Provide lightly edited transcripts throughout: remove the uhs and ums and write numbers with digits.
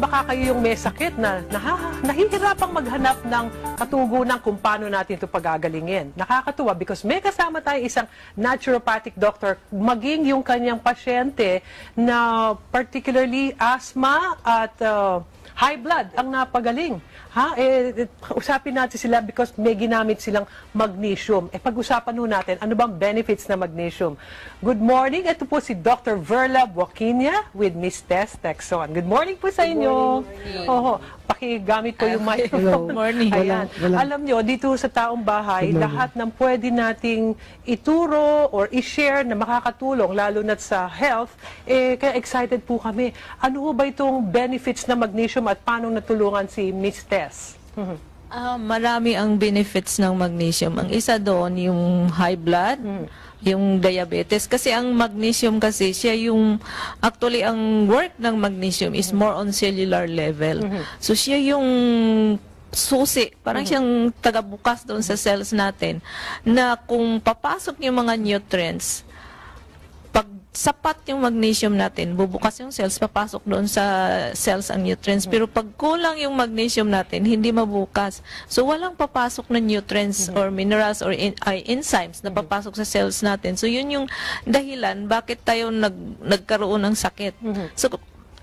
baka kayo yung may sakit na nahihirapang maghanap ng katugunan kung paano natin ito pagagalingin. Nakakatuwa because may kasama tayo isang naturopathic doctor, maging yung kanyang pasyente na particularly asthma at high blood ang napagaling. Usapin natin sila because may ginamit silang magnesium. Pag-usapan nun natin, ano bang benefits na magnesium? Good morning. Ito po si Dr. Verla Buaquinia with Miss Tess Texon. Good morning po sa inyo. Good morning. Oho, pakigamit ko yung microphone. Good morning. Ayan. Alam nyo, dito sa taong bahay, lahat ng pwede nating ituro or i-share na makakatulong, lalo na sa health, kaya excited po kami. Ano ba itong benefits na magnesium at paano natulungan si Miss Tess? Marami ang benefits ng magnesium. Ang isa doon, yung high blood, yung diabetes. Kasi ang magnesium kasi, siya yung, actually, ang work ng magnesium is more on cellular level. So, siya yung susi, parang siyang tagabukas doon sa cells natin, na kung papasok yung mga nutrients, pag sapat yung magnesium natin, bubukas yung cells, papasok doon sa cells ang nutrients. Pero pag kulang yung magnesium natin, hindi mabukas. So, walang papasok na nutrients or minerals or enzymes na papasok sa cells natin. So, yun yung dahilan bakit tayo nagkaroon ng sakit. So,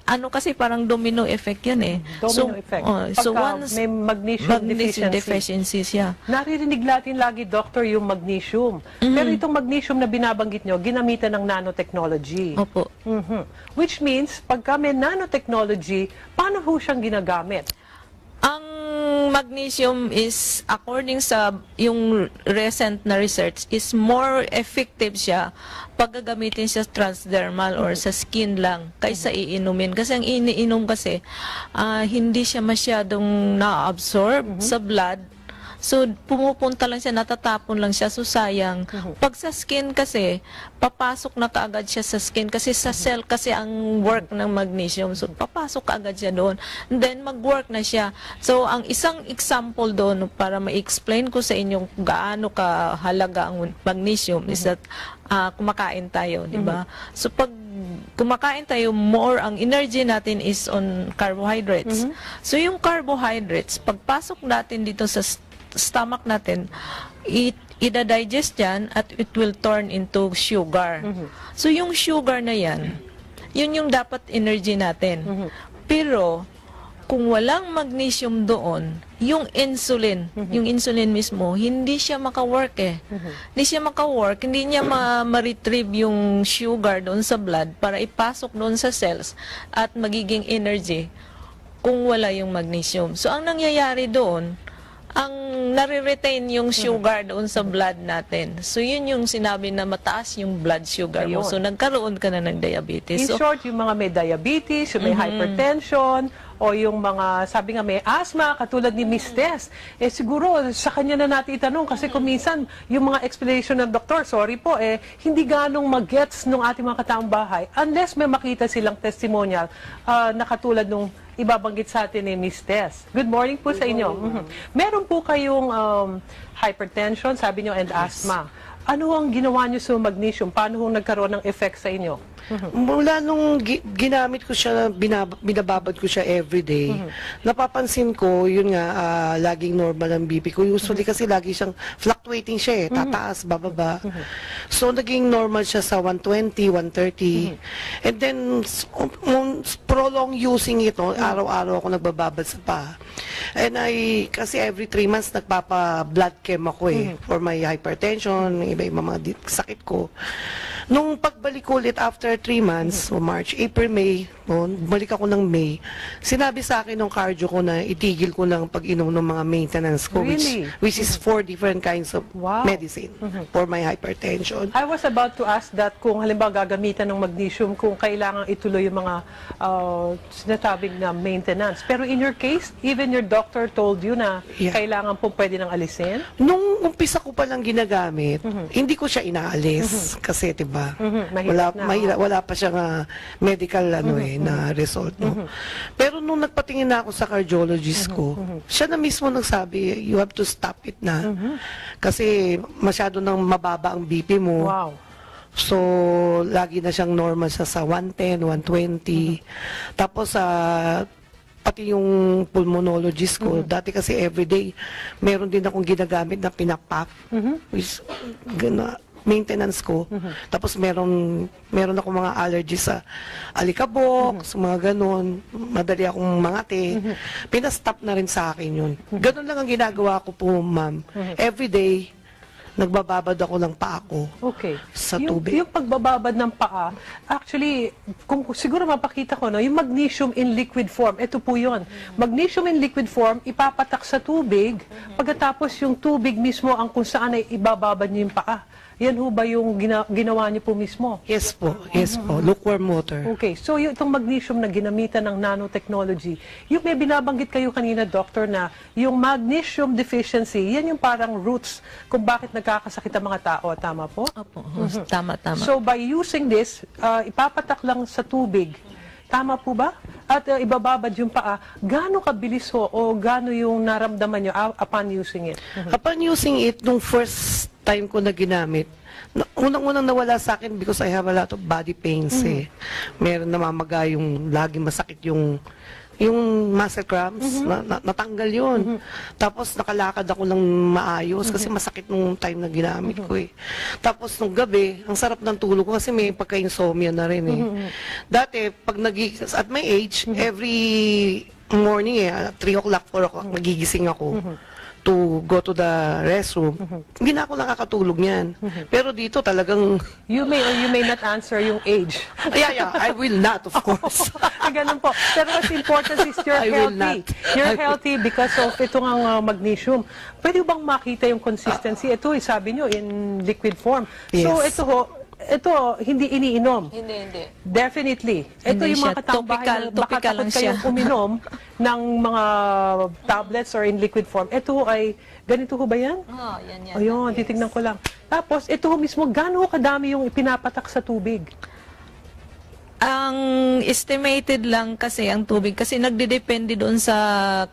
ano kasi parang domino effect yan eh. Domino effect. So once may magnesium deficiency siya. Naririnig natin lagi, doctor, yung magnesium. Pero itong magnesium na binabanggit nyo, ginamitan ng nanotechnology. Opo. Which means, pagka may nanotechnology, paano ho siyang ginagamit? Ang magnesium is, according sa yung recent na research, is more effective siya pag gagamitin siya transdermal or sa skin lang kaysa iinumin. Kasi ang iniinom kasi, hindi siya masyadong na-absorb sa blood. So, pumupunta lang siya, natatapon lang siya, so sayang. Pag sa skin kasi, papasok na kaagad siya sa skin kasi sa cell kasi ang work ng magnesium. So, papasok kaagad siya doon. And then, mag-work na siya. So, ang isang example doon para ma-explain ko sa inyo kung gaano kahalaga ang magnesium is that kumakain tayo, di ba? So, pag kumakain tayo, more ang energy natin is on carbohydrates. So, yung carbohydrates, pagpasok natin dito sa stomach natin, ida-digest yan at it will turn into sugar. So, yung sugar na yan, yun yung dapat energy natin. Pero, kung walang magnesium doon, yung insulin mismo, hindi siya maka-work eh. Hindi siya maka-work, hindi niya ma-retrieve yung sugar doon sa blood para ipasok doon sa cells at magiging energy kung wala yung magnesium. So, ang nangyayari doon, ang nare-retain yung sugar doon sa blood natin. So, yun yung sinabi na mataas yung blood sugar mo. So, nagkaroon ka na ng diabetes. In short, yung mga may diabetes, yung may hypertension, o yung mga, sabi nga, may asthma, katulad ni Miss Tess, siguro sa kanya na natin itanong kasi kung minsan yung mga explanation ng doktor, sorry po, hindi ganong mag-gets nung ating mga kataong bahay unless may makita silang testimonial na katulad nung ibabanggit sa atin ni Miss Tess. Good morning po sa inyo. Meron po kayong hypertension, sabi nyo, and asthma. Ano ang ginawa nyo sa magnesium? Paano hong nagkaroon ng effect sa inyo? Mula nung ginamit ko siya, binababad ko siya everyday, napapansin ko, yun nga, laging normal ang BP ko. Usually kasi lagi siyang fluctuating siya tataas, bababa. So, naging normal siya sa 120, 130. And then, prolong using ito, araw-araw ako nagbababad sa paa. And kasi every 3 months nagpapa-blood chem ako for my hypertension, iba-iba mga sakit ko. Nung pagbalik ulit after 3 months, so March, April, May, balik ako ng May, sinabi sa akin ng cardio ko na itigil ko ng pag-inom ng mga maintenance ko, which is 4 different kinds of medicine for my hypertension. I was about to ask that kung halimbawa gagamitan ng magnesium, kung kailangan ituloy yung mga sinasabing na maintenance. Pero in your case, even your doctor told you na kailangan po pwede nang alisin? Nung umpisa ko palang ginagamit, hindi ko siya inaalis kasi, diba, wala pa siyang medical na result, no? Pero nung nagpatingin na ako sa cardiologist ko, siya na mismo nagsabi, you have to stop it na. Kasi masyado nang mababa ang BP mo. Wow. So, lagi na siyang normal sa 110, 120. Tapos, pati yung pulmonologist ko, dati kasi everyday, meron din akong ginagamit na pinapap, which, maintenance ko. Tapos meron ako mga allergies sa alikabok, sa mga ganon. Madali akong mangati. Pinastop na rin sa akin yun. Ganon lang ang ginagawa ko po, ma'am. Everyday, nagbababad ako ng paa ko sa tubig. Yung pagbababad ng paa, actually, kung siguro mapakita ko, no, yung magnesium in liquid form, ito po yun. Magnesium in liquid form, ipapatak sa tubig, pagkatapos yung tubig mismo ang kung saan ay ibababad niyo yung paa. Yan ho ba yung ginawa niyo po mismo? Yes po, lukewarm water. Okay, so yung itong magnesium na ginamitan ng nanotechnology, yung may binabanggit kayo kanina, Doctor, na yung magnesium deficiency, yan yung parang roots kung bakit nagkakasakit ang mga tao. Tama po? Opo, tama. So by using this, ipapatak lang sa tubig. Tama po ba? At ibababad yung paa. Gaano kabilis ho o gaano yung naramdaman nyo upon using it? Upon using it, nung first time ko na ginamit, unang-unang nawala sa akin because I have a lot of body pains eh. Meron namamaga yung laging masakit yung muscle cramps, natanggal yun. Tapos nakalakad ako ng maayos kasi masakit nung time na ginamit ko eh. Tapos nung gabi, ang sarap ng tulog ko kasi may pagka-insomnia na rin eh. Dati, pag at my age, every morning eh, 3 o'clock, 4 o'clock, nagigising ako to go to the restroom. Hindi na ako nakakatulog niyan. Pero dito talagang... You may or you may not answer yung age. Yeah, I will not, of course. Ganun po. Pero what's important is you're healthy. You're healthy because of itong ang magnesium. Pwede bang makita yung consistency? Ito, sabi nyo, in liquid form. So ito, hindi iniinom. Hindi. Definitely. Ito Hindi yung mga siya. katambahay na baka Topical lang takot kayong siya. uminom ng mga tablets or in liquid form. Ito ay, ganito ho ba yan? Yan. Ayun, titignan ko lang. Tapos, ito ho mismo, gaano kadami yung ipinapatak sa tubig? Ang estimated lang kasi ang tubig kasi nagdedepende doon sa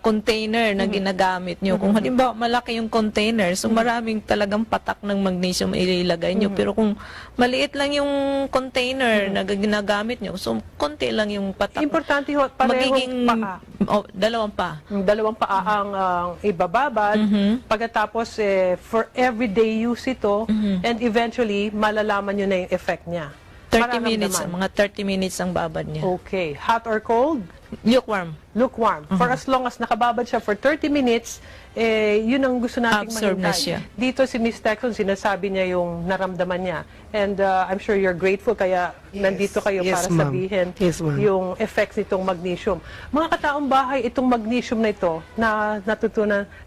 container na ginagamit nyo. Kung halimbawa malaki yung container, so maraming talagang patak ng magnesium ilagay nyo. Pero kung maliit lang yung container na ginagamit nyo, so konti lang yung patak. Importante ho, parehong paa. Dalawang pa. Dalawang paa ang ibababad. Pagkatapos, for everyday use ito, and eventually, malalaman nyo na yung effect niya. 30 minutes, mga 30 minutes ang babad niya. Okay. Hot or cold? Lukewarm. Lukewarm. For as long as nakababad siya for 30 minutes, yun ang gusto nating Absorb na mahintay. siya. Dito si Miss Texon, sinasabi niya yung naramdaman niya. And I'm sure you're grateful kaya nandito kayo para sabihin yung effects nitong magnesium. Mga kataong bahay, itong magnesium na ito, na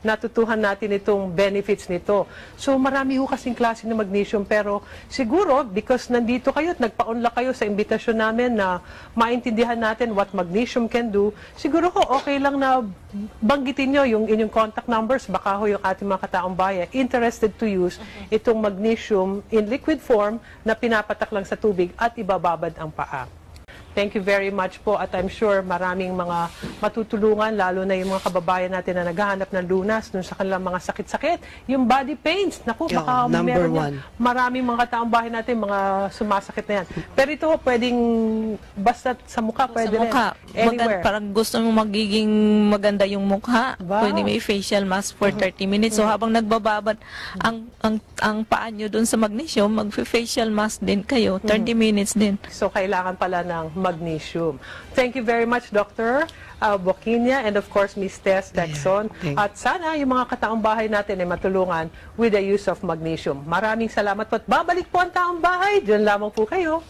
natutuhan natin itong benefits nito. So marami ho kasing klase ng magnesium, pero siguro because nandito kayo at nagpa-unlock kayo sa imbitasyon namin na maintindihan natin what magnesium can do, siguro ho okay lang na banggitin nyo yung inyong contact numbers, baka ho yung ating mga kataong bayan interested to use itong magnesium in liquid form na pinapatak lang sa tubig at ibababad ang paa. Thank you very much po at I'm sure maraming mga matutulungan, lalo na yung mga kababayan natin na naghahanap ng lunas dun sa kanilang mga sakit-sakit. Yung body pains, naku, baka meron yan. Maraming mga kataong bahay natin, mga sumasakit na yan. Pero ito, pwedeng basta sa mukha, pwede rin. Anywhere. Parang gusto mo magiging maganda yung mukha, pwede may facial mask for 30 minutes. So habang nagbababad ang paa nyo dun sa magnesium, mag-facial mask din kayo, 30 minutes din. So kailangan pala ng magnesium. Thank you very much, Dr. Boquinia, and of course, Ms. Tess Texon. At sana yung mga kataong bahay natin ay matulungan with the use of magnesium. Maraming salamat po at babalik po ang taong bahay. Diyan lamang po kayo.